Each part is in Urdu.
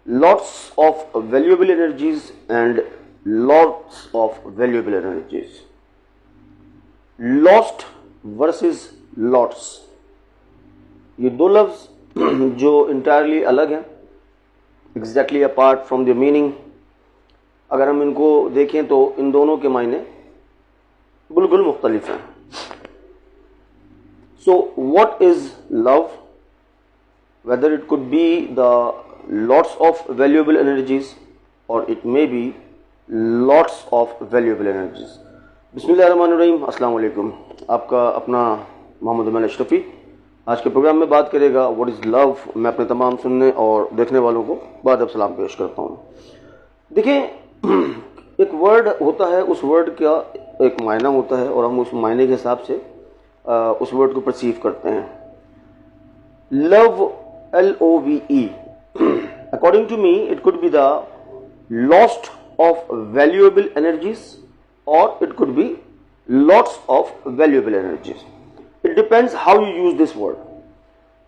lots of valuable energies and lots of valuable energies. Lost versus lots, یہ دو لفظ جو انٹائرلی الگ ہیں, exactly apart from the meaning. اگر ہم ان کو دیکھیں تو ان دونوں کے معنی بالکل مختلف ہیں. So what is love? whether it could be the lots of valuable energies or it may be lots of valuable energies. بسم اللہ الرحمن الرحیم. السلام علیکم. آپ کا اپنا محمد امین اشرفی آج کے پروگرام میں بات کرے گا واٹ از لو. میں اپنے تمام سننے اور دیکھنے والوں کو بعد اب سلام پیش کرتا ہوں. دیکھیں, ایک ورڈ ہوتا ہے, اس ورڈ کا ایک معنی ہوتا ہے اور ہم اس معنی کے حساب سے اس ورڈ کو پرسیو کرتے ہیں. لو, L-O-V-E. According to me, it could be the loss of valuable energies or it could be lots of valuable energies. It depends how you use this word.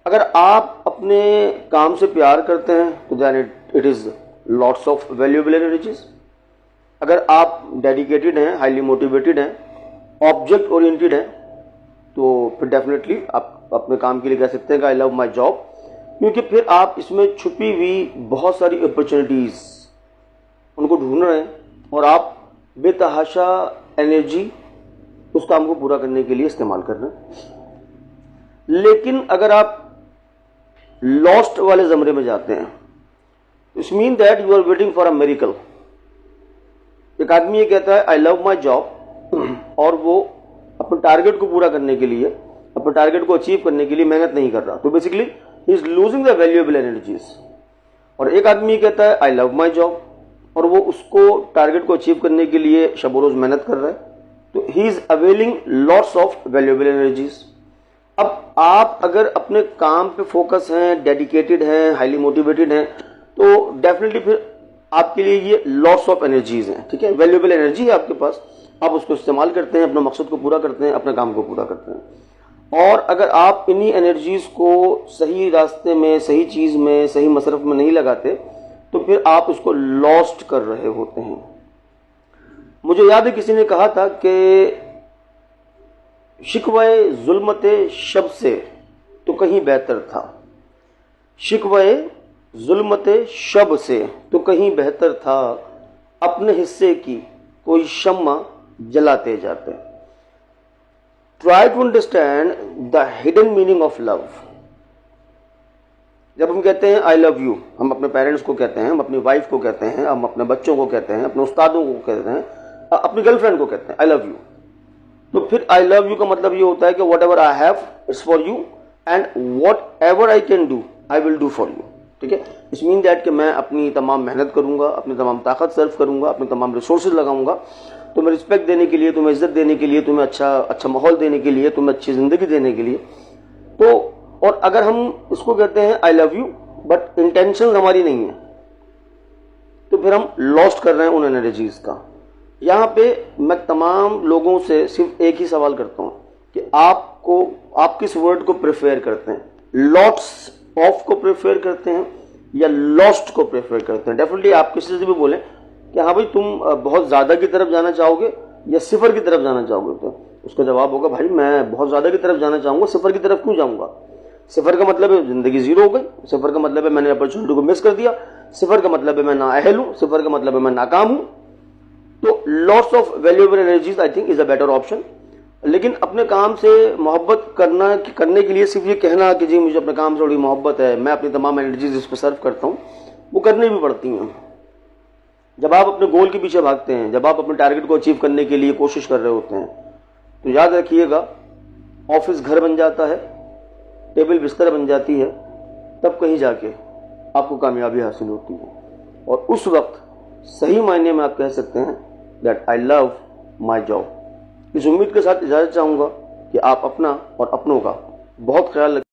اگر آپ اپنے کام سے پیار کرتے ہیں تو then it is lots of valuable energies. اگر آپ ڈیڈیکیٹڈ ہیں, ہائیلی موٹیویٹڈ ہیں, آبجیکٹ اورینٹڈ ہیں, تو پھر ڈیفینیٹلی آپ اپنے کام کے لیے کہہ سکتے ہیں کہ آئی لو مائی جاب, کیونکہ پھر آپ اس میں چھپی ہوئی بہت ساری اپرچونیٹیز ان کو ڈھونڈ رہے ہیں اور آپ بے تحاشا انرجی اس کام کو پورا کرنے کے لیے استعمال کر رہے ہیں. لیکن اگر آپ لاسٹ والے زمرے میں جاتے ہیں, it mean that you are waiting for a miracle. ایک آدمی یہ کہتا ہے آئی لو مائی جاب, اور وہ اپنے ٹارگیٹ کو پورا کرنے کے لیے, اپنے ٹارگیٹ کو اچیو کرنے کے لیے محنت نہیں کر رہا, تو basically he is losing the valuable energies. اور ایک آدمی یہ کہتا ہے آئی لو مائی جاب, اور وہ اس کو ٹارگیٹ کو اچیو کرنے کے لیے شب و روز محنت کر رہا ہے, تو he is availing lots of valuable energies. اب آپ اگر اپنے کام پہ فوکس ہیں, ڈیڈیکیٹڈ ہیں, ہائیلی موٹیویٹڈ ہیں, تو ڈیفینیٹلی پھر آپ کے لیے یہ لاٹس آف انرجیز ہیں. ٹھیک ہے, ویلیویبل انرجی ہے آپ کے پاس, آپ اس کو استعمال کرتے ہیں, اپنے مقصد کو پورا کرتے ہیں, اپنے کام کو پورا کرتے ہیں. اور اگر آپ انہی انرجیز کو صحیح راستے میں, صحیح چیز میں, صحیح مصرف میں نہیں لگاتے, تو پھر آپ اس کو لاسٹ کر رہے ہوتے ہیں. مجھے یاد ہے کسی نے کہا تھا کہ شکوے ظلمت شب سے تو کہیں بہتر تھا, شکوے ظلمت شب سے تو کہیں بہتر تھا, اپنے حصے کی کوئی شمع جلاتے جاتے. Try to understand the hidden meaning of love. جب ہم کہتے ہیں I love you, ہم اپنے پیرنٹس کو کہتے ہیں, ہم اپنی وائف کو کہتے ہیں, ہم اپنے بچوں کو کہتے ہیں, اپنے استادوں کو کہتے ہیں, اپنی گرل فرینڈ کو کہتے ہیں I love you. تو پھر I love you کا مطلب یہ ہوتا ہے کہ whatever I have it's for you and whatever I can do I will do for you. ٹھیک ہے, اس مین دیٹ کہ میں اپنی تمام محنت کروں گا, اپنی تمام طاقت صرف کروں گا, اپنے تمام ریسورسز لگاؤں گا, تمہیں رسپیکٹ دینے کے لیے, تمہیں عزت دینے کے لیے, تمہیں اچھا ماحول دینے کے لیے, تمہیں اچھی زندگی دینے کے لیے. تو اور اگر ہم اس کو کہتے ہیں آئی لو یو بٹ انٹینشن ہماری نہیں ہے, تو پھر ہم لاسٹ کر رہے ہیں ان انرجیز کا. یہاں پہ میں تمام لوگوں سے صرف ایک ہی سوال کرتا ہوں کہ آپ کس ورڈ کو پریفر کرتے ہیں, لاٹس آف کو پریفر کرتے ہیں یا لاسٹ کو پریفر کرتے ہیں. ڈیفینیٹلی آپ کسی سے بھی بولیں کہ ہاں بھائی تم بہت زیادہ کی طرف جانا چاہو گے یا صفر کی طرف جانا چاہو گے, تو اس کا جواب ہوگا بھائی میں بہت زیادہ کی طرف جانا چاہوں گا, صفر کی طرف کیوں جاؤں گا. صفر کا مطلب ہے زندگی زیرو ہو گئی, صفر کا مطلب ہے میں نے اپرچونٹی کو مس کر دیا, صفر کا مطلب ہے میں نااہل ہوں, صفر کا مطلب ہے میں ناکام ہوں. تو lots of valuable energies I think is a better option. لیکن اپنے کام سے محبت کرنے کے لیے صرف یہ کہنا کہ جی مجھے اپنے کام سے بڑی محبت ہے, میں اپنی تمام انرجیز اس پہ صرف کرتا ہوں, وہ کرنی بھی پڑتی ہیں. جب آپ اپنے گول کے پیچھے بھاگتے ہیں, جب آپ اپنے ٹارگیٹ کو اچیو کرنے کے لیے کوشش کر رہے ہوتے ہیں, تو یاد رکھیے گا آفس گھر بن جاتا ہے, ٹیبل بستر بن جاتی ہے, تب کہیں جا کے آپ کو کامیابی حاصل ہوتی ہے. اور اس وقت صحیح معنی میں آپ کہہ سکتے ہیں that I love my job. اس امید کے ساتھ اجازت چاہوں گا کہ آپ اپنا اور اپنوں کا بہت خیال رکھیں.